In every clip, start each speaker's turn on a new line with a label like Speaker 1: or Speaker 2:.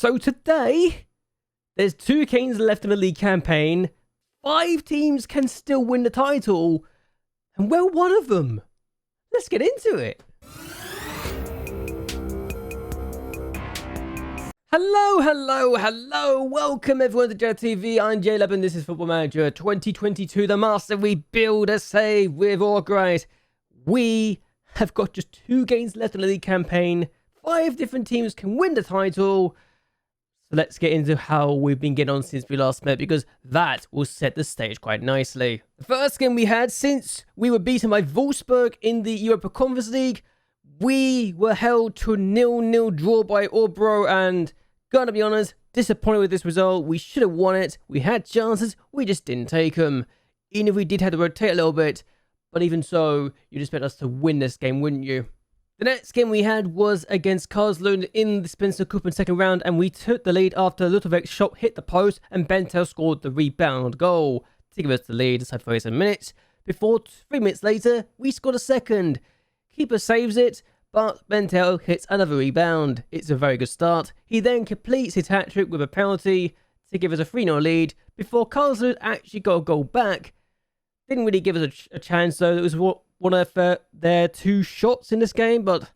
Speaker 1: So today, there's 2 games left in the league campaign. 5 teams can still win the title. And we're one of them. Let's get into it. Hello. Welcome everyone to JLABTV. I'm JLAB and this is Football Manager 2022, the master we build a save with Örgryte. We have got just 2 games left in the league campaign. 5 different teams can win the title. So let's get into how we've been getting on since we last met, because that will set the stage quite nicely. The first game we had since we were beaten by Wolfsburg in the Europa Conference League, we were held to a 0-0 draw by Örgryte, and gotta be honest, disappointed with this result. We should have won it. We had chances, we just didn't take them. Even if we did have to rotate a little bit, but even so, you'd expect us to win this game, wouldn't you? The next game we had was against MacLeod in the Spencer Cup in second round, and we took the lead after Lutovic's shot hit the post and Bentel scored the rebound goal to give us the lead inside 37 minutes. Before 3 minutes later, we scored a second. Keeper saves it, but Bentel hits another rebound. It's a very good start. He then completes his hat-trick with a penalty to give us a 3-0 lead before MacLeod actually got a goal back. Didn't really give us a chance though. It was one of their 2 shots in this game, but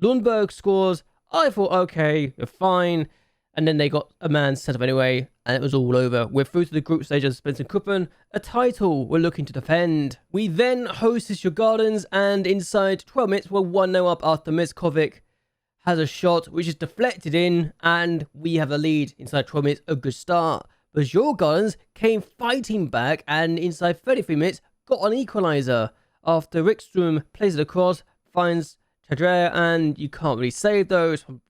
Speaker 1: Lundberg scores. I thought, okay, you're fine. And then they got a man set up anyway, and it was all over. We're through to the group stage of the Spencer Cup, a title we're looking to defend. We then hosted your Gardens, and inside 12 minutes, we're 1-0 up after Miskovic has a shot, which is deflected in, and we have a lead inside 12 minutes, a good start. But your Gardens came fighting back, and inside 33 minutes, got an equaliser. After Rickstrom plays it across, finds Chadrea, and you can't really save those from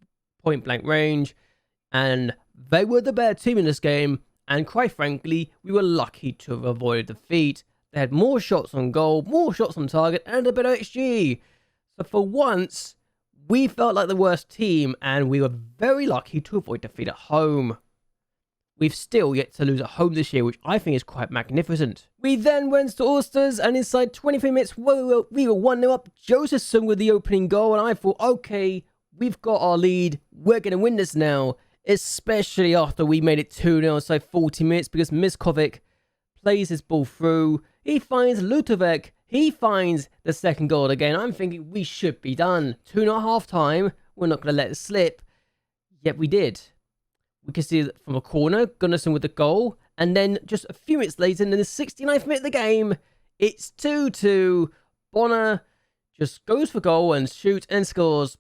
Speaker 1: point blank range. And they were the better team in this game, and quite frankly, we were lucky to have avoided defeat. They had more shots on goal, more shots on target, and a better XG. So for once, we felt like the worst team, and we were very lucky to avoid defeat at home. We've still yet to lose at home this year, which I think is quite magnificent. We then went to Oysters, and inside 23 minutes, we were 1-0 up. Josephson with the opening goal, and I thought, okay, we've got our lead. We're going to win this now, especially after we made it 2-0 inside 40 minutes, because Miskovic plays his ball through. He finds Lutovec. He finds the second goal again. I'm thinking we should be done. 2-0 half time. We're not going to let it slip. Yet we did. We can see that from a corner, Gunnarsson with the goal. And then just a few minutes later, in the 69th minute of the game, it's 2-2. Bonner just goes for goal and shoots and scores.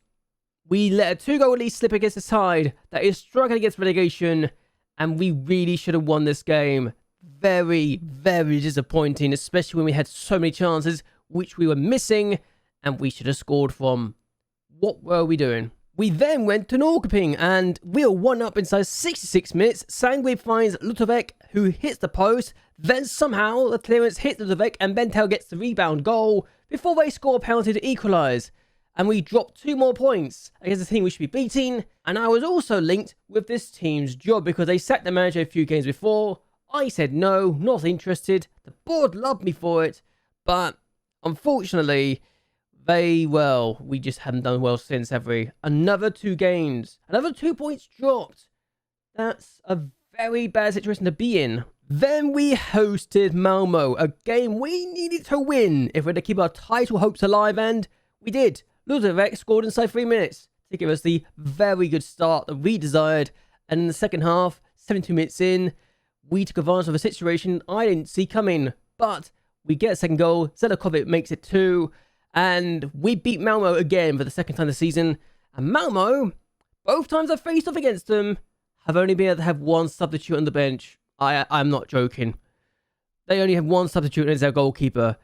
Speaker 1: We let a 2-goal lead slip against a side that is struggling against relegation. And we really should have won this game. Very, very disappointing, especially when we had so many chances, which we were missing, and we should have scored from. What were we doing? We then went to Norrköping, and we were 1 up inside 66 minutes. Sangwe finds Lutovec, who hits the post. Then somehow the clearance hits Lutovec, and Bentel gets the rebound goal before they score a penalty to equalise. And we dropped 2 more points against the team we should be beating. And I was also linked with this team's job because they sacked the manager a few games before. I said no, not interested. The board loved me for it, but unfortunately, we just haven't done well since, have we? Another 2 games. Another 2 points dropped. That's a very bad situation to be in. Then we hosted Malmo, a game we needed to win if we had to keep our title hopes alive, and we did. Lutovec scored inside 3 minutes to give us the very good start that we desired. And in the second half, 72 minutes in, we took advantage of a situation I didn't see coming. But we get a second goal. Zelakovic makes it 2. And we beat Malmo again for the second time this season. And Malmo, both times I've faced off against them, have only been able to have 1 substitute on the bench. I'm not joking. They only have 1 substitute as their goalkeeper.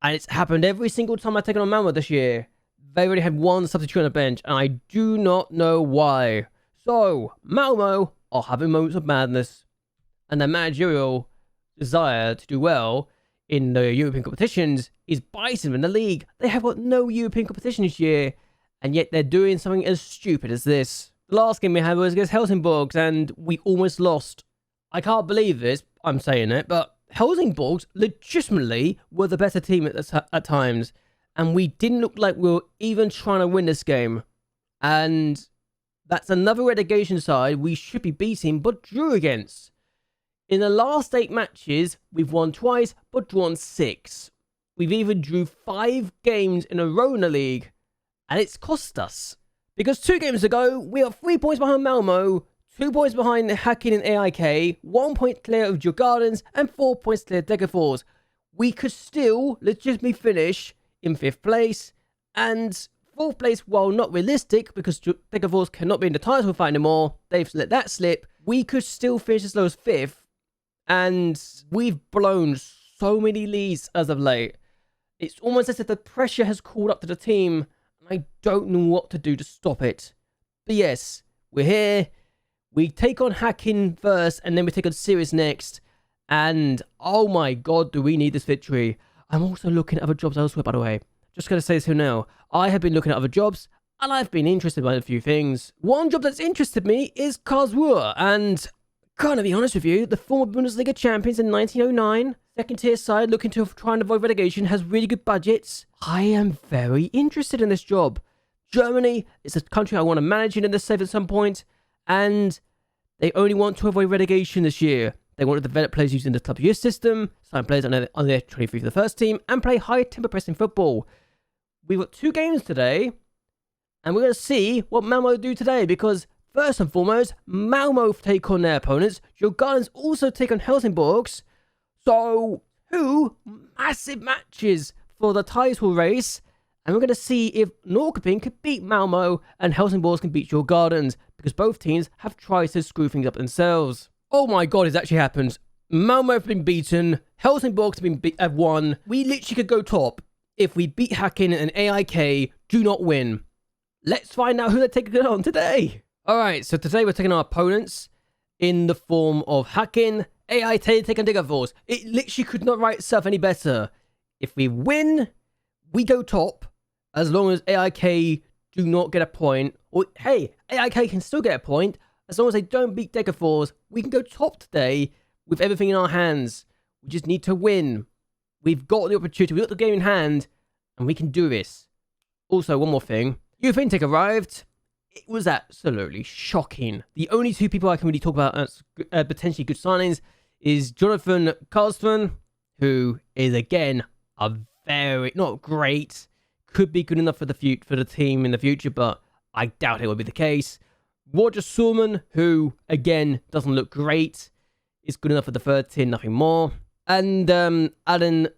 Speaker 1: And it's happened every single time I've taken on Malmo this year. They already had 1 substitute on the bench. And I do not know why. So, Malmo are having moments of madness. And their managerial desire to do well in the European competitions is biting them in the league. They have got no European competition this year, and yet they're doing something as stupid as this. The last game we had was against Helsingborg, and we almost lost. I can't believe this, I'm saying it, but Helsingborg legitimately were the better team at times, and we didn't look like we were even trying to win this game. And That's another relegation side we should be beating but drew against. In the last 8 matches, we've won twice but drawn 6. We've even drew 5 games in a row in the league, and it's cost us. Because 2 games ago, we are 3 points behind Malmo, 2 points behind Häcken and AIK, 1 point clear of Djurgårdens, and 4 points clear of Degerfors. We could still legitimately finish in 5th place, and 4th place, while not realistic, because Degerfors cannot be in the title fight anymore, they've let that slip, we could still finish as low as 5th, and we've blown so many leads as of late. It's almost as if the pressure has called up to the team, and I don't know what to do to stop it. But yes, we're here, we take on Häcken first, and then we take on Sirius next, and oh my god, do we need this victory. I'm also looking at other jobs elsewhere, by the way. Just going to say this here now. I have been looking at other jobs, and I've been interested by a few things. One job that's interested me is Karlsruhe, and gonna be honest with you, the former Bundesliga champions in 1909, second tier side looking to try and avoid relegation, has really good budgets. I am very interested in this job. Germany is a country I want to manage in this save at some point, and they only want to avoid relegation this year. They want to develop players using the club youth system, sign players on their 23 for the first team, and play high tempo pressing football. We've got 2 games today, and we're going to see what Malmo do today, because first and foremost, Malmo take on their opponents. Djurgårdens also take on Helsingborgs. So, 2 massive matches for the title race, and we're going to see if Norrköping can beat Malmo and Helsingborgs can beat Djurgårdens, because both teams have tried to screw things up themselves. Oh my god, it's actually happened. Malmo have been beaten. Helsingborgs have won. We literally could go top if we beat Häcken and AIK do not win. Let's find out who they're taking on today. Alright, so today we're taking our opponents in the form of Häcken, AIK taking Degerfors. It literally could not write itself any better. If we win, we go top, as long as AIK do not get a point. Or, hey, AIK can still get a point. As long as they don't beat Degerfors, we can go top today with everything in our hands. We just need to win. We've got the opportunity, we've got the game in hand, and we can do this. Also, one more thing. Youth intake arrived. It was absolutely shocking. The only 2 people I can really talk about as potentially good signings is Jonathan Karlsson, who is, again, a very, not great, could be good enough for the team in the future, but I doubt it will be the case. Roger Sulman, who, again, doesn't look great, is good enough for the 3rd tier, nothing more. And Alan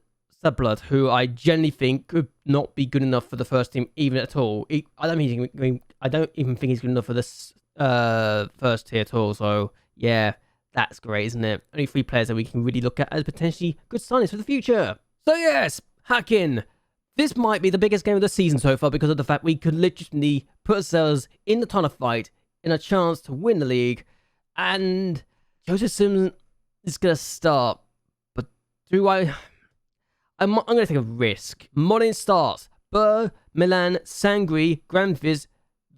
Speaker 1: Sablad, who I generally think could not be good enough for the first team even at all. I don't even think he's good enough for this 1st tier at all. So, yeah, that's great, isn't it? Only 3 players that we can really look at as potentially good signings for the future. So, yes, Häcken. This might be the biggest game of the season so far because of the fact we could literally put ourselves in the title fight, in a chance to win the league, and Joseph Sims is going to start, but I'm going to take a risk. Modern starts. Burr, Milan, Sangri, Grandviz,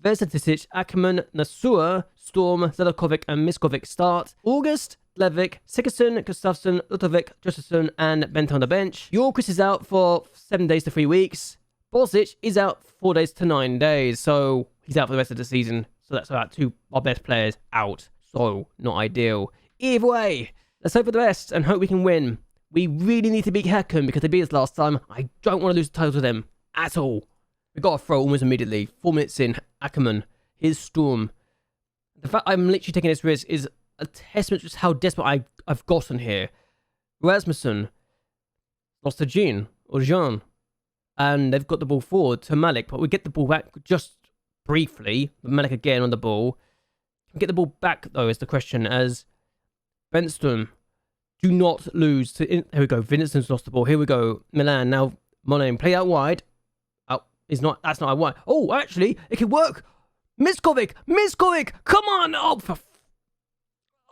Speaker 1: Vesetic, Ackerman, Nasua, Storm, Zelakovic, and Miskovic start. August, Levik, Sigerson, Gustafsson, Lutovic, Justin, and Bent on the bench. Yorkris is out for 7 days to 3 weeks. Bosic is out 4 days to 9 days, so he's out for the rest of the season. So that's about 2 of our best players out. So, not ideal. Either way, let's hope for the best and hope we can win. We really need to beat Häcken because they beat us last time. I don't want to lose the title to them at all. We've got to throw almost immediately. 4 minutes in, Ackerman, his Storm. The fact I'm literally taking this risk is a testament to just how desperate I've gotten here. Rasmussen lost to Jean, or Jean, and they've got the ball forward to Malik, but we get the ball back just briefly. Malik again on the ball. Can we get the ball back, though, is the question, as Benstrom, do not lose to... Here we go, Vincent's lost the ball. Here we go, Milan, now Monet, play out wide. Oh, that's not out wide. Oh, actually, it can work. Miskovic, come on!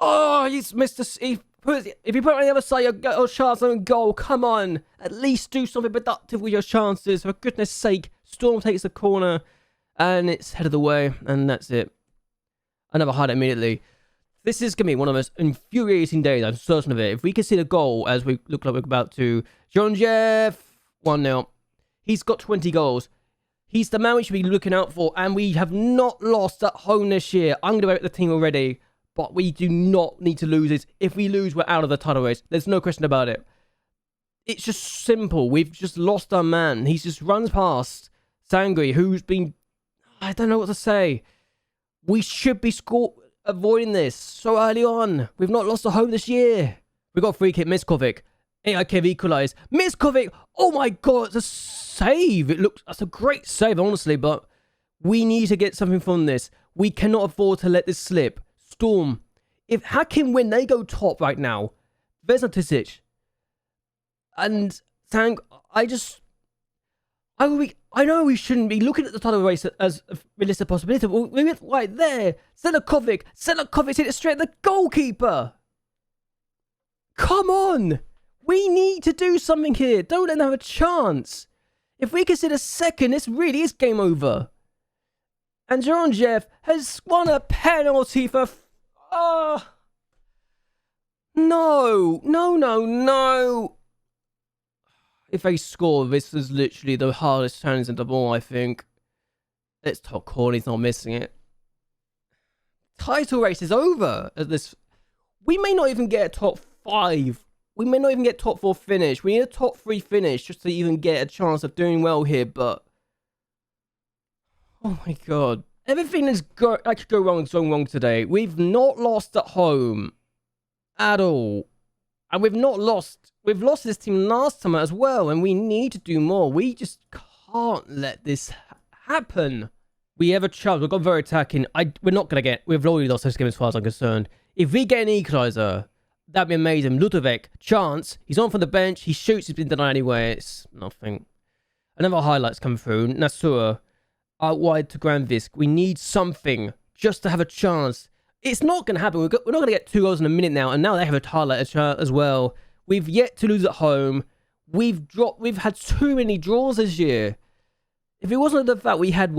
Speaker 1: Oh, he's missed us. If you put it on the other side, your chance on goal. Come on. At least do something productive with your chances. For goodness sake. Storm takes the corner. And it's headed away. And that's it. Another highlight immediately. This is going to be one of the most infuriating days. I'm certain of it. If we can see the goal, as we look like we're about to. Jean-Jeff, 1-0. He's got 20 goals. He's the man we should be looking out for, and we have not lost at home this year. I'm going to break the team already, but we do not need to lose this. If we lose, we're out of the title race. There's no question about it. It's just simple. We've just lost our man. He just runs past Sangri, who's been... I don't know what to say. We should be avoiding this so early on. We've not lost a home this year. We got free kick, Miskovic. AIK equalised. Miskovic! Oh my god, it's a save. That's a great save, honestly, but we need to get something from this. We cannot afford to let this slip. Storm. If Häcken win, they go top right now. Vesna Tisic. And Sang, I know we shouldn't be looking at the title race as a realistic possibility, but we're right there. Selakovic hit it straight at the goalkeeper. Come on. We need to do something here. Don't let them have a chance. If we consider second, this really is game over. And Jeff has won a penalty for... No. If they score, this is literally the hardest challenge in the ball, I think. It's top corner, he's not missing it. Title race is over at this. We may not even get a top 5. We may not even get top 4 finish. We need a top 3 finish just to even get a chance of doing well here, but... Oh my god. Everything is that could go wrong today. We've not lost at home at all. And we've lost this team last time as well, and we need to do more. We just can't let this happen. We have a chance. We've got very attacking. We've already lost this game as far as I'm concerned. If we get an equaliser, that'd be amazing. Ludovic, chance. He's on from the bench. He shoots. He's been denied anyway. It's nothing. Another highlights come through. Nasura out wide to Granvisk. We need something just to have a chance. It's not going to happen. We're not going to get 2 goals in a minute now, and now they have a highlight as well. We've yet to lose at home. We've had too many draws this year. If it wasn't the fact we had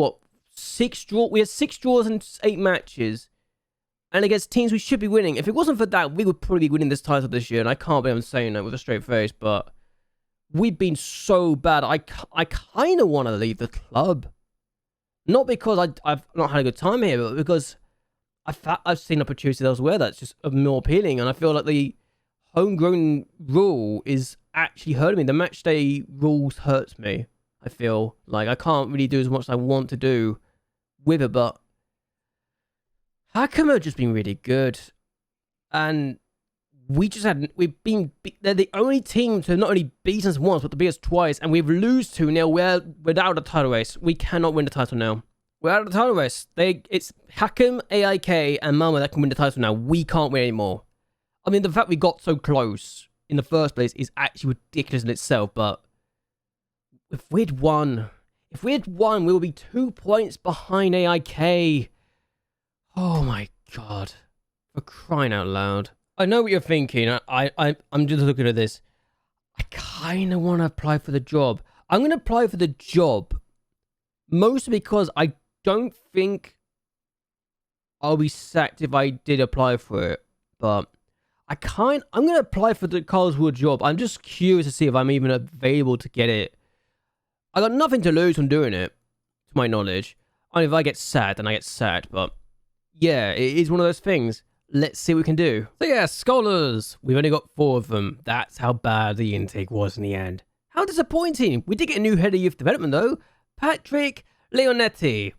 Speaker 1: 6 draws, we had 6 draws in 8 matches, and against teams we should be winning. If it wasn't for that, we would probably be winning this title this year, and I can't believe I'm saying that with a straight face, but we've been so bad. I kind of want to leave the club. Not because I've not had a good time here, but because I've seen opportunities elsewhere that's just more appealing, and I feel like the homegrown rule is actually hurting me. The match day rules hurts me. I feel like I can't really do as much as I want to do with it, but Häcken have just been really good, and they're the only team to not only beat us once, but to beat us twice, and we've lose 2-0. We're without a title race. We cannot win the title now. We're out of the title race. It's Häcken, AIK, and Malmö that can win the title now. We can't win anymore. I mean, the fact we got so close in the first place is actually ridiculous in itself, but if we'd won, we would be 2 points behind AIK. Oh my god. For crying out loud. I know what you're thinking. I'm just looking at this. I kind of want to apply for the job. I'm going to apply for the job mostly because I don't think I'll be sacked if I did apply for it, but I'm going to apply for the Karlsruhe job. I'm just curious to see if I'm even available to get it. I got nothing to lose from doing it, to my knowledge. And if I get sacked, then I get sacked, but yeah, it is one of those things. Let's see what we can do. So yeah, scholars. We've only got 4 of them. That's how bad the intake was in the end. How disappointing. We did get a new head of youth development though. Patrick Leonetti.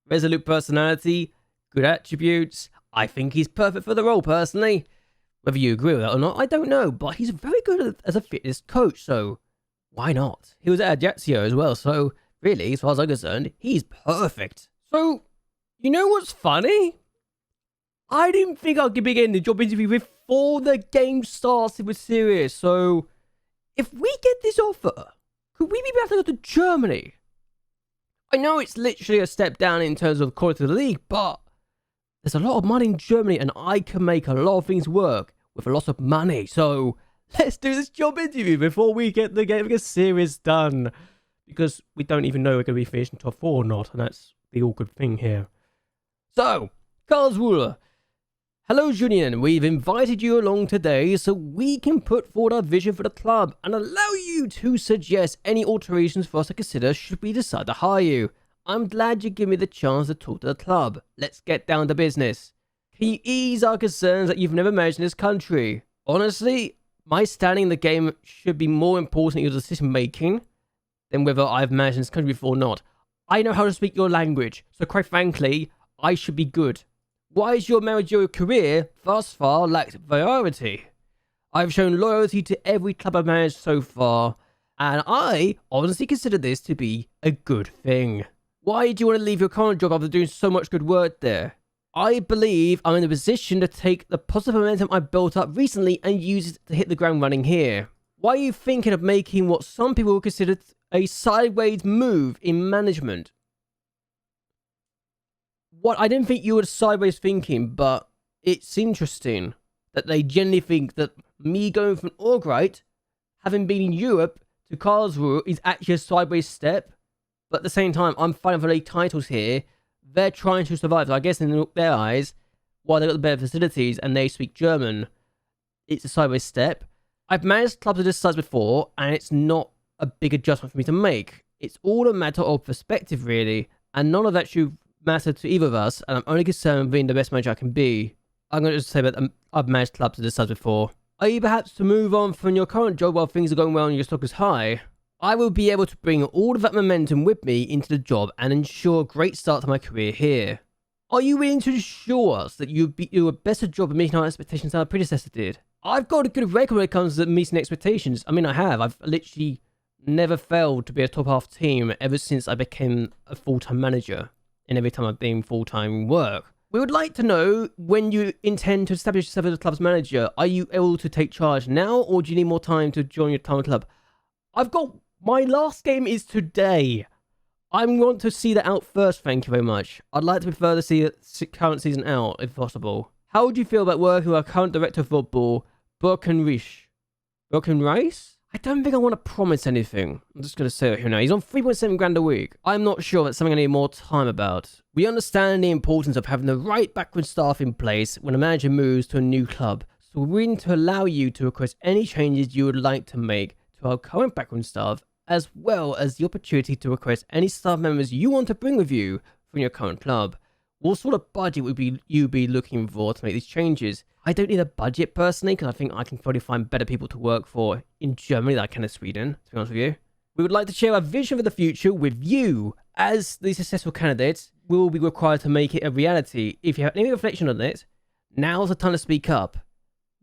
Speaker 1: Resolute personality, good attributes. I think he's perfect for the role personally. Whether you agree with that or not, I don't know. But he's very good as a fitness coach, so why not? He was at Ajaccio as well, so really, as far as I'm concerned, he's perfect. So, you know what's funny? I didn't think I could be getting the job interview before the game started with Sirius. So, if we get this offer, could we be able to go to Germany? I know it's literally a step down in terms of quality of the league, but there's a lot of money in Germany, and I can make a lot of things work with a lot of money. So, let's do this job interview before we get the game against Sirius done. Because we don't even know we're going to be finishing top 4 or not, and that's the awkward thing here. So, Karlsruhe Hello Julian, we've invited you along today so we can put forward our vision for the club and allow you to suggest any alterations for us to consider should we decide to hire you. I'm glad you give me the chance to talk to the club. Let's get down to business. Can you ease our concerns that you've never managed in this country? Honestly, my standing in the game should be more important in your decision making than whether I've managed in this country before or not. I know how to speak your language, so quite frankly, I should be good. Why is your managerial career thus far lacked variety? I've shown loyalty to every club I've managed so far, and I honestly consider this to be a good thing. Why do you want to leave your current job after doing so much good work there? I believe I'm in a position to take the positive momentum I built up recently and use it to hit the ground running here. Why are you thinking of making what some people would consider a sideways move in management? What I didn't think you were sideways thinking, but it's interesting that they generally think that me going from Örgryte, having been in Europe, to Karlsruhe is actually a sideways step. But at the same time, I'm fighting for league titles here. They're trying to survive. So I guess in their eyes, while they've got the better facilities and they speak German, it's a sideways step. I've managed clubs of this size before, and it's not a big adjustment for me to make. It's all a matter of perspective, really, and none of that should matter to either of us, and I'm only concerned with being the best manager I can be. I'm going to just say that I've managed clubs of this size before. Are you perhaps to move on from your current job while things are going well and your stock is high? I will be able to bring all of that momentum with me into the job and ensure a great start to my career here. Are you willing to assure us that you do a better job of meeting our expectations than our predecessor did? I've got a good record when it comes to meeting expectations. I mean, I have. I've literally never failed to be a top half team ever since I became a full-time manager. And every time I've been full-time work. We would like to know when you intend to establish yourself as a club's manager. Are you able to take charge now, or do you need more time to join your time club? My last game is today. I want to see that out first, thank you very much. I'd like to prefer to see the current season out, if possible. How would you feel about working with our current director of football, Birkenrice? Birkenrice? I don't think I want to promise anything. I'm just going to say it here now. He's on 3.7 grand a week. I'm not sure that's something I need more time about. We understand the importance of having the right backroom staff in place when a manager moves to a new club. So we're willing to allow you to request any changes you would like to make to our current backroom staff, as well as the opportunity to request any staff members you want to bring with you from your current club. What sort of budget would you be looking for to make these changes? I don't need a budget personally, because I think I can probably find better people to work for in Germany than I can in Sweden, to be honest with you. We would like to share our vision for the future with you. As the successful candidates, we will be required to make it a reality. If you have any reflection on it, now's the time to speak up.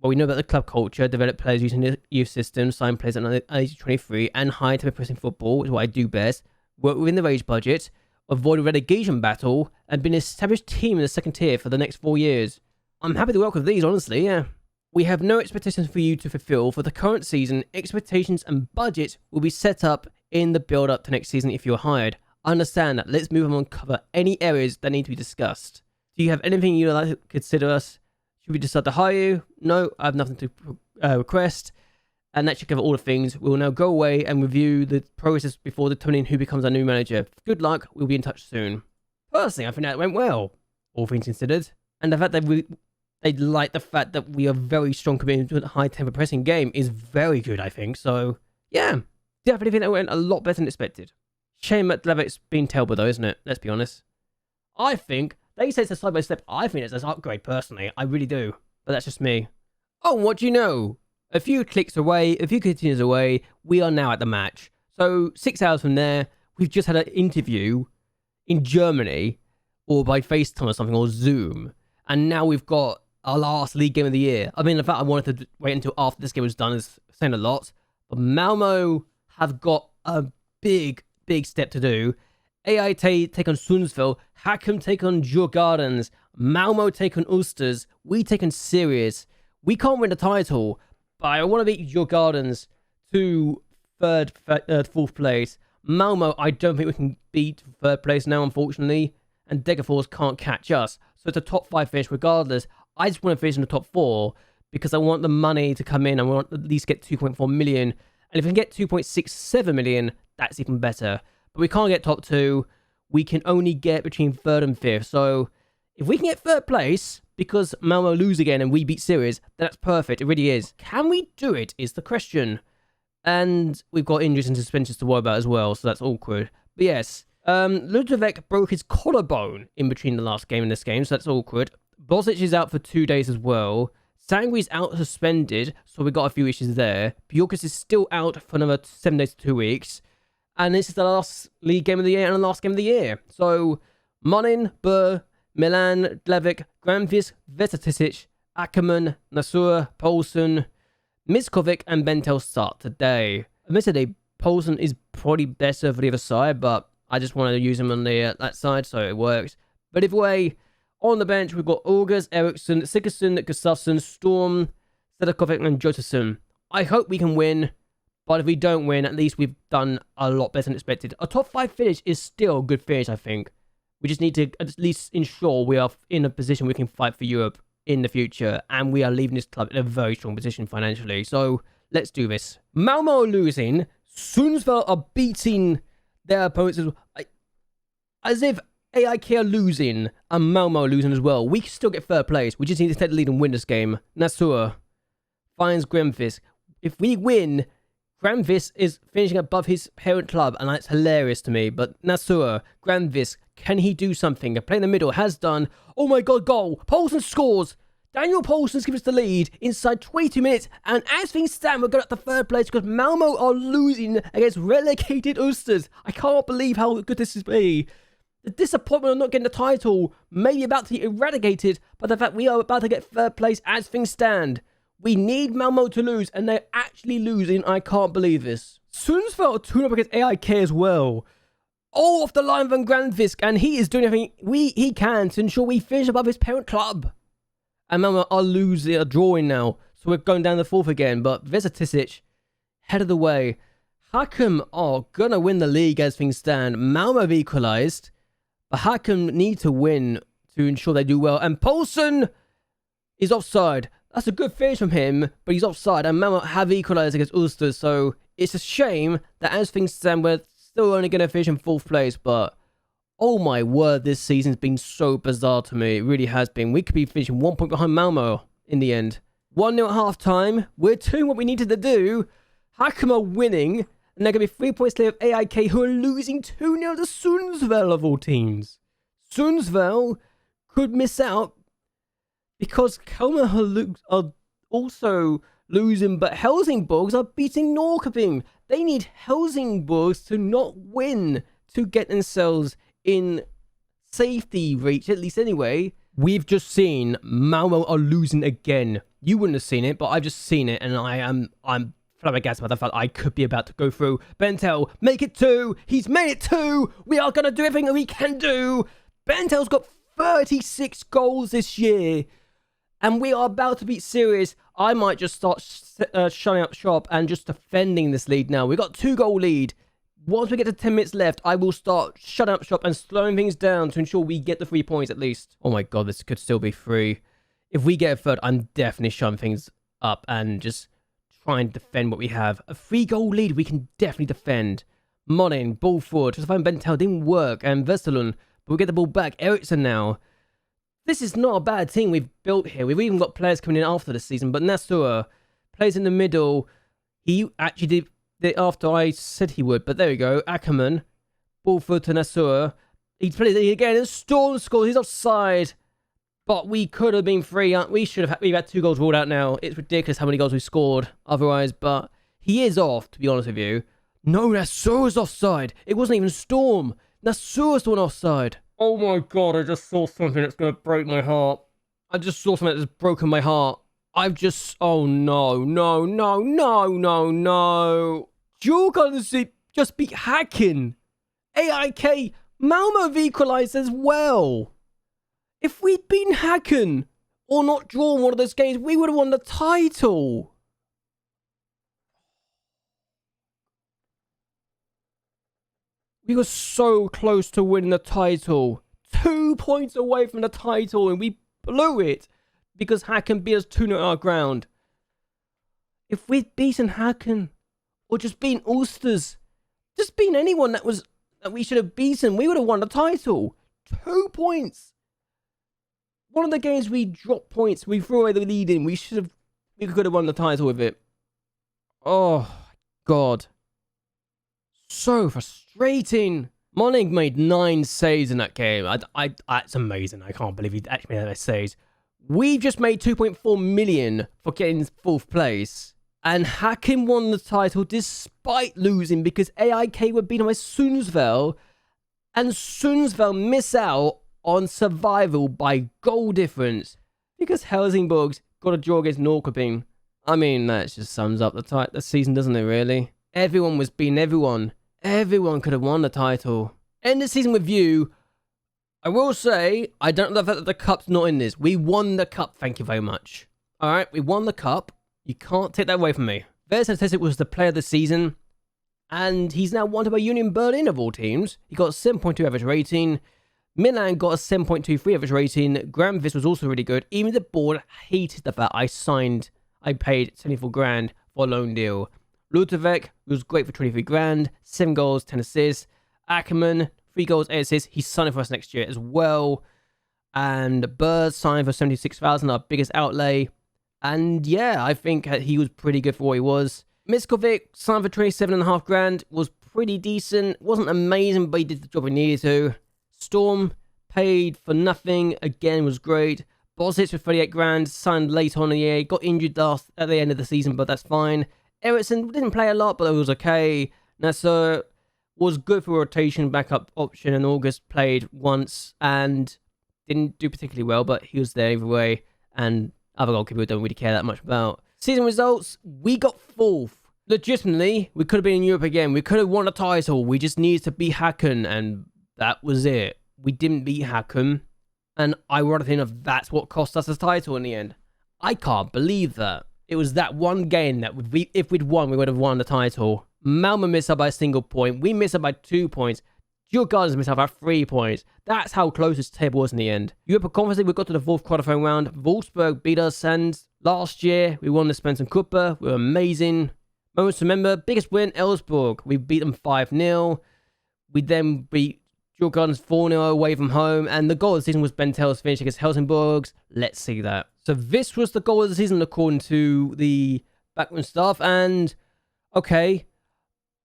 Speaker 1: Well, we know about the club culture, develop players using the youth system, sign players at age 23, and high tempo pressing football, which is what I do best, work within the wage budget, avoid a relegation battle, and be an established team in the second tier for the next 4 years. I'm happy to work with these, honestly, yeah. We have no expectations for you to fulfill for the current season. Expectations and budgets will be set up in the build-up to next season if you're hired. I understand that. Let's move on and cover any areas that need to be discussed. Do you have anything you'd like to consider us? Should we decide to hire you? No, I have nothing to request. And that should cover all the things. We will now go away and review the process before determining who becomes our new manager. Good luck. We'll be in touch soon. Personally, I think that went well, all things considered. And the fact that they like the fact that we are very strong committed to a high tempo pressing game is very good, I think. So, yeah. Definitely think that went a lot better than expected. Shame that it's been terrible though, isn't it? Let's be honest. I think, they say it's a side by step. I think it's an upgrade personally. I really do. But that's just me. Oh, what do you know? A few clicks away, a few continues away, we are now at the match. So 6 hours from there, we've just had an interview in Germany, or by FaceTime or something, or Zoom. And now we've got our last league game of the year. I mean, the fact I wanted to wait until after this game was done is saying a lot. But Malmo have got a big step to do. AI take on Sundsvall, Häcken take on Djurgårdens, Malmo take on Ulsters, we take on Sirius. We can't win the title, but I want to beat Djurgårdens to fourth place. Malmo, I don't think we can beat third place now, unfortunately. And Degerfors can't catch us. So it's a top 5 finish regardless. I just want to finish in the top 4 because I want the money to come in. I want to at least get 2.4 million. And if we can get 2.67 million, that's even better. But we can't get top 2. We can only get between 3rd and 5th. So if we can get 3rd place, because Malmo lose again and we beat Sirius, that's perfect. It really is. Can we do it is the question. And we've got injuries and suspensions to worry about as well, so that's awkward. But yes, Ludwig broke his collarbone in between the last game and this game, so that's awkward. Bosic is out for 2 days as well. Sangri's out suspended, so we've got a few issues there. Bjorkis is still out for another 7 days to 2 weeks. And this is the last league game of the year and the last game of the year. So, Monin, Burr, Milan, Glevic, Granvis, Vesetisic, Ackerman, Nasur, Poulsen, Miskovic, and Bentel start today. Admittedly, Poulsen is probably better for the other side, but I just wanted to use him on the that side, so it works. But either way, on the bench, we've got August, Eriksson, Sigurdsson, Gustafsson, Storm, Sedakovic, and Jotason. I hope we can win, but if we don't win, at least we've done a lot better than expected. A top 5 finish is still a good finish, I think. We just need to at least ensure we are in a position we can fight for Europe in the future, and we are leaving this club in a very strong position financially. So, let's do this. Malmo are losing. Sundsvall are beating their opponents as if AIK are losing and Malmo are losing as well. We can still get third place. We just need to take the lead and win this game. Nasur finds Grenfis. If we win, Granvis is finishing above his parent club, and that's hilarious to me. But Nasur, Granvis, can he do something? A play in the middle has done. Oh my god, goal! Poulsen scores! Daniel Poulsen gives us the lead inside 22 minutes, and as things stand, we're going up to third place because Malmo are losing against relegated Oysters. I can't believe how good this is be. The disappointment of not getting the title may be about to be eradicated by the fact we are about to get third place as things stand. We need Malmo to lose, and they're actually losing. I can't believe this. Sundsvall are 2-0 up against AIK as well. All off the line from Granfisk, and he is doing everything he can to ensure we finish above his parent club. And Malmo are losing, are drawing now, so we're going down the fourth again. But Vesetisic, head of the way. Häcken are gonna win the league as things stand. Malmo have equalised, but Häcken need to win to ensure they do well. And Poulsen is offside. That's a good finish from him, but he's offside. And Malmo have equalised against Ulster, so it's a shame that as things stand, we're still only going to finish in fourth place. But oh my word, this season's been so bizarre to me. It really has been. We could be finishing 1 point behind Malmo in the end. 1-0 at half time. We're doing what we needed to do. Häcken are winning, and they're going to be 3 points clear of AIK, who are losing 2-0 to Sundsvall of all teams. Sundsvall could miss out because Kalmar are also losing, but Helsingborgs are beating Norrköping. They need Helsingborgs to not win to get themselves in safety reach, at least anyway. We've just seen Malmo are losing again. You wouldn't have seen it, but I've just seen it, and I'm flabbergasted by the fact I could be about to go through. Bentel, make it 2. He's made it 2. We are going to do everything that we can do. Bentel's got 36 goals this year, and we are about to beat Sirius. I might just start shutting up shop and just defending this lead now. We've got 2-goal lead. Once we get to 10 minutes left, I will start shutting up shop and slowing things down to ensure we get the 3 points at least. Oh my god, this could still be 3. If we get a third, I'm definitely shutting things up and just try and defend what we have. A 3-goal lead, we can definitely defend. Monin, ball forward. Just find Bentel, didn't work. And Vesterlund, but we'll get the ball back. Eriksson now. This is not a bad team we've built here. We've even got players coming in after the season. But Nasur plays in the middle. He actually did it after I said he would. But there we go. Ackerman. Ball forward to Nasur. He plays it again. And Storm scores. He's offside. But we could have been free. We've had 2 goals ruled out now. It's ridiculous how many goals we scored otherwise. But he is off, to be honest with you. No, Nasur's offside. It wasn't even Storm. Nasur's the one offside. Oh my god, I just saw something that's going to break my heart. I just saw something that's broken my heart. Oh no. Djurgården just beat Häcken. AIK, Malmo have equalised as well. If we'd beaten Häcken, or not drawn one of those games, we would have won the title. We were so close to winning the title. 2 points away from the title, and we blew it because Häcken beat us 2-0 at our ground. If we'd beaten Häcken, or just beaten Ulsters, just beaten anyone that we should have beaten, we would have won the title. 2 points. One of the games we dropped points, we threw away the lead in. We could have won the title with it. Oh, God. So frustrating. Monig made 9 saves in that game. That's amazing. I can't believe he actually made those saves. We've just made 2.4 million for getting 4th place. And Häcken won the title despite losing because AIK were beaten by Sundsvall. And Sundsvall miss out on survival by goal difference because Helsingborg's got a draw against Norrköping. I mean, that just sums up the season, doesn't it, really? Everyone was beating everyone. Everyone could have won the title. End the season with you. I will say, I don't love that the cup's not in this. We won the cup, thank you very much. Alright, we won the cup. You can't take that away from me. Verstappen was the player of the season. And he's now wanted by Union Berlin of all teams. He got a 7.2 average rating. Milan got a 7.23 average rating. Granvis was also really good. Even the board hated the fact I paid 74 grand for a loan deal. Lutovic was great for 23 grand, 7 goals, 10 assists. Ackerman, 3 goals, 8 assists. He's signing for us next year as well. And Bird signed for 76,000, our biggest outlay. And yeah, I think he was pretty good for what he was. Miskovic signed for 27.5 grand, was pretty decent. Wasn't amazing, but he did the job he needed to. Storm paid for nothing, again was great. Bosic for 38 grand, signed late on in the year, got injured at the end of the season, but that's fine. Ericsson didn't play a lot, but it was okay. Nasser was good for rotation, backup option, and August played once and didn't do particularly well, but he was there either way, and other goalkeeper we don't really care that much about. Season results, we got 4th. Legitimately, we could have been in Europe again. We could have won a title. We just needed to beat Häcken, and that was it. We didn't beat Häcken, and ironically enough, that's what cost us a title in the end. I can't believe that. It was that one game that if we'd won, we would have won the title. Malmö missed out by a single point. We missed out by 2 points. Djurgården missed out by 3 points. That's how close this table was in the end. Europa Conference League, we got to the 4th qualifying round. Wolfsburg beat us, and last year, we won the Svensson Cup. We were amazing. Moments to remember, biggest win, Elfsborg. We beat them 5-0. We then beat Djurgården 4-0 away from home. And the goal of the season was Bentel's finish against Helsingborg's. Let's see that. So this was the goal of the season according to the backroom staff. And, okay,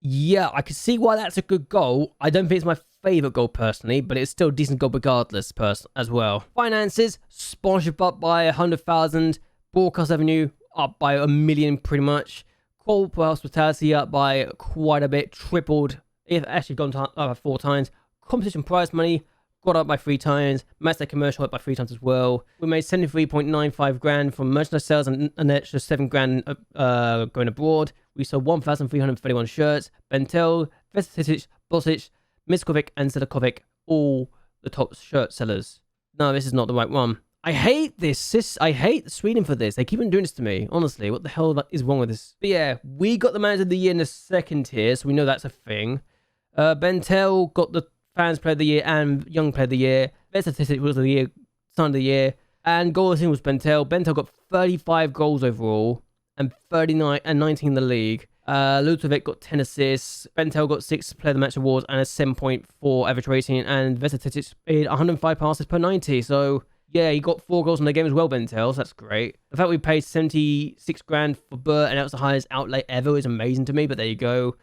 Speaker 1: yeah, I can see why that's a good goal. I don't think it's my favourite goal personally, but it's still a decent goal regardless as well. Finances, sponsorship up by 100,000. Broadcast revenue up by 1 million pretty much. Corporate hospitality up by quite a bit, tripled. It's actually gone up 4 times. Competition prize money got up by 3 times. Matchday commercial up by 3 times as well. We made 73.95 grand from merchandise sales and an extra 7 grand going abroad. We sold 1,331 shirts. Bentel, Vestic, Bosic, Miskovic, and Sedakovic, all the top shirt sellers. No, this is not the right one. I hate this. I hate Sweden for this. They keep on doing this to me. Honestly, what the hell is wrong with this? But yeah, we got the manager of the year in the 2nd tier, so we know that's a thing. Bentel got the fans player of the year and young player of the year. Best statistic was the year, son of the year. And goal of the season was Bentel. Bentel got 35 goals overall and 39 and 19 in the league. Lutovic got 10 assists. Bentel got 6 player of the match awards and a 7.4 average rating. And Vestic made 105 passes per 90. So yeah, he got 4 goals in the game as well, Bentel. So that's great. The fact we paid 76 grand for Burt and that was the highest outlay ever is amazing to me. But there you go.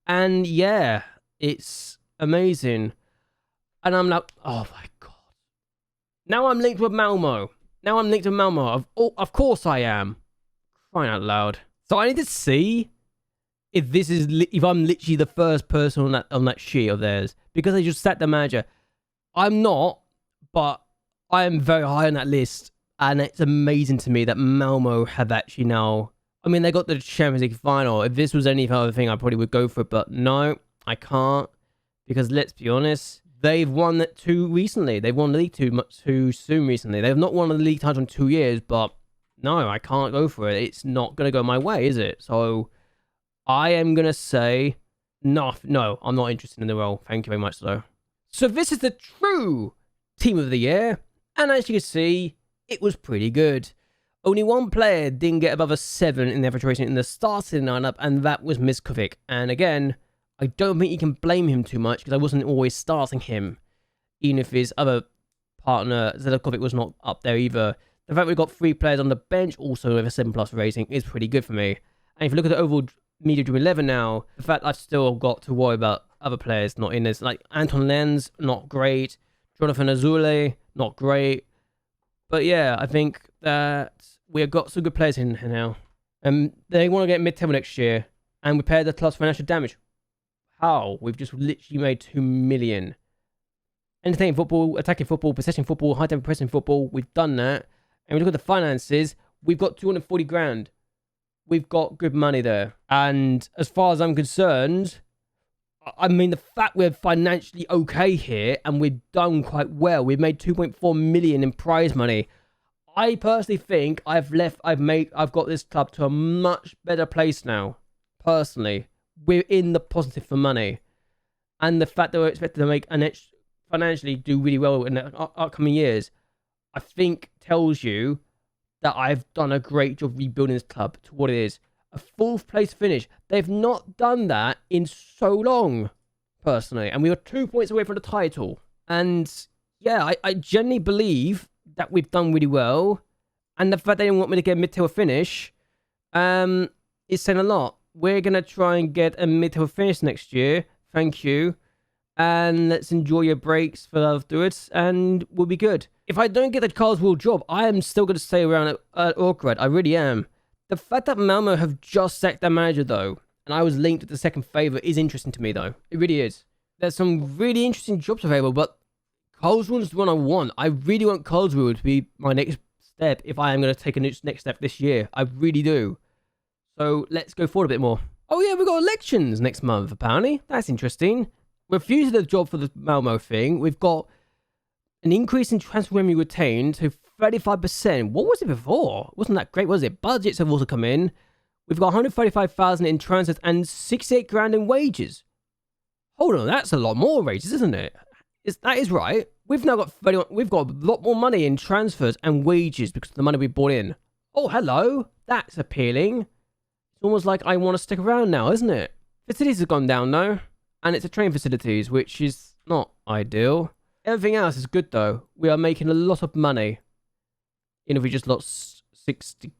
Speaker 1: And yeah, it's amazing. And I'm like, oh my God. Now I'm linked with Malmo. Of course I am. Crying out loud. So I need to see if I'm literally the first person on that sheet of theirs. Because they just sacked the manager. I'm not, but I am very high on that list. And it's amazing to me that Malmo have actually now... I mean, they got the Champions League final. If this was any other thing, I probably would go for it. But no, I can't. Because let's be honest, they've won it too recently. They've won the league too soon recently. They've not won the league title in 2 years, but no, I can't go for it. It's not going to go my way, is it? So I am going to say, no, I'm not interested in the role. Thank you very much, though. So this is the true team of the year. And as you can see, it was pretty good. Only one player didn't get above a 7 in the average rating in the starting lineup, and that was Miskovic. And again, I don't think you can blame him too much because I wasn't always starting him, even if his other partner Zelakovic was not up there either. The fact we've got 3 players on the bench, also with a 7+ rating, is pretty good for me. And if you look at the overall media dream 11 now, the fact I've still got to worry about other players not in this, like Anton Lenz, not great. Jonathan Azule, not great. But yeah, I think that we've got some good players in here now. They want to get mid-table next year and repair the club's financial damage. How? We've just literally made 2 million. Entertaining football, attacking football, possession football, high-tempo pressing football. We've done that. And we look at the finances, we've got 240 grand. We've got good money there. And as far as I'm concerned, I mean, the fact we're financially okay here and we've done quite well. We've made 2.4 million in prize money. I personally think I've got this club to a much better place now. Personally, we're in the positive for money. And the fact that we're expected to make financially do really well in the upcoming years, I think tells you that I've done a great job rebuilding this club to what it is. A 4th place finish. They've not done that in so long, personally. And we were 2 points away from the title. And yeah, I genuinely believe that we've done really well. And the fact they didn't want me to get a mid-table finish is saying a lot. We're going to try and get a mid-table finish next year. Thank you. And let's enjoy your breaks for afterwards, and we'll be good. If I don't get the Karlsruhe job, I am still going to stay around at Örgryte. I really am. The fact that Malmo have just sacked their manager, though, and I was linked at the second favour, is interesting to me, though. It really is. There's some really interesting jobs available, but Karlsruhe is the one I want. I really want Karlsruhe to be my next step if I am going to take a next step this year. I really do. So let's go forward a bit more. Oh yeah, we've got elections next month, apparently. That's interesting. Refusing the job for the Malmo thing. We've got an increase in transfer revenue retained to 35%. What was it before? Wasn't that great, was it? Budgets have also come in. We've got 135,000 in transfers and 68 grand in wages. Hold on, that's a lot more wages, isn't it? That is right. We've now got we've got a lot more money in transfers and wages because of the money we brought in. Oh, hello. That's appealing. It's almost like I want to stick around now, isn't it? Facilities have gone down, though. And it's a train facilities, which is not ideal. Everything else is good, though. We are making a lot of money. You know, we just lost 50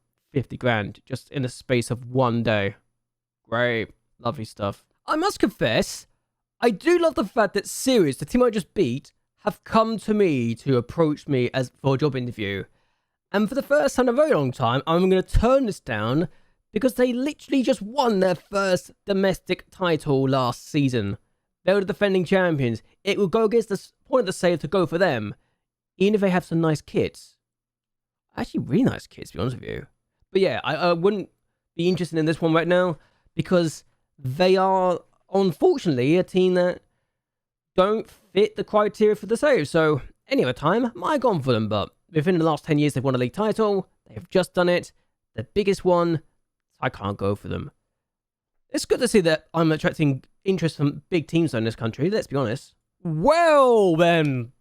Speaker 1: grand just in the space of one day. Great. Lovely stuff. I must confess, I do love the fact that Sirius, the team I just beat, have come to me to approach me for a job interview. And for the first time in a very long time, I'm going to turn this down because they literally just won their first domestic title last season. They were the defending champions. It will go against the point of the sale to go for them, even if they have some nice kits. Actually, really nice kits, to be honest with you. But yeah, I wouldn't be interested in this one right now because they are, unfortunately, a team that don't fit the criteria for the save. So any other time, I might have gone for them, but within the last 10 years, they've won a league title. They've just done it. The biggest one. I can't go for them. It's good to see that I'm attracting interest from big teams in this country, let's be honest. Well, then,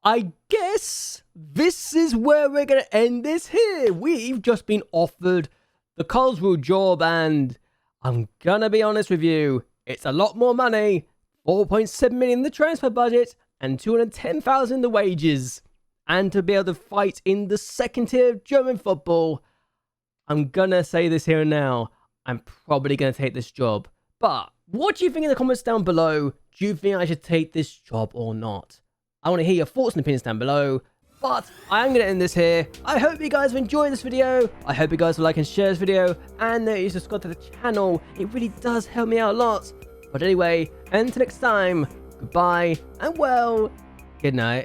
Speaker 1: I guess this is where we're going to end this here. We've just been offered the Karlsruhe job, and I'm going to be honest with you, it's a lot more money. 4.7 million in the transfer budget, and 210,000 in the wages. And to be able to fight in the second tier of German football, I'm gonna say this here and now, I'm probably gonna take this job. But what do you think in the comments down below? Do you think I should take this job or not? I want to hear your thoughts and opinions down below. But I am gonna end this here. I hope you guys have enjoyed this video. I hope you guys will like and share this video, and that you subscribe to the channel. It really does help me out a lot. But anyway, until next time, goodbye, and well, good night.